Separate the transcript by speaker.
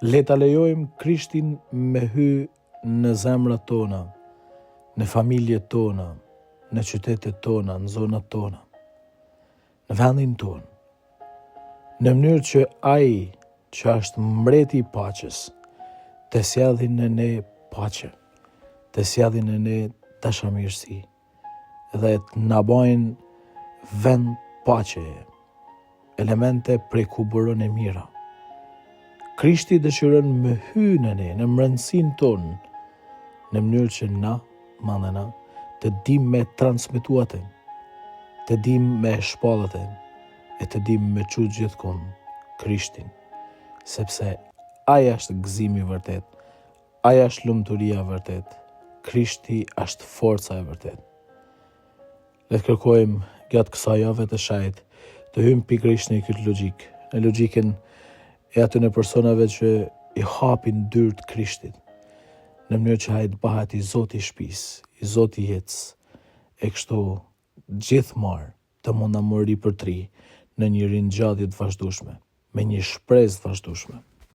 Speaker 1: Le ta lejojmë Krishtin me hy në zemrat tona, në familjet tona, në qytetet tona, në zonat tona, në vendin tonë, në mënyrë që ai që është mbreti i paqes, të sjellë në ne paqe, të sjellë në ne dashamirësi dhe të na bajnë vend paqeje, elemente prej ku buron e mira. Krishti dëshiron me hy në ne, në mbrëmsinë tonë, në mënyrë që na, mandena, të dim me transmitu atë, të dim me shpall atë, e të dim me çu gjithkund Krishtin, sepse ai është gëzimi i vërtet, ai është lumturia e vërtet, Krishti është forca e vërtet. Le të kërkojmë gjatë kësaj jave të shajt të hymë pikërisht në këtë logjik, në logjikën e atyre personave që i hapin dyert Krishtit, në mënyrë që ai të bëhet i Zoti i shtëpisë, i Zoti i jetës, e kështu gjithmarë të mund na mori për tri në një ringjallje të vazhdueshme, me një shpresë të vazhdueshme.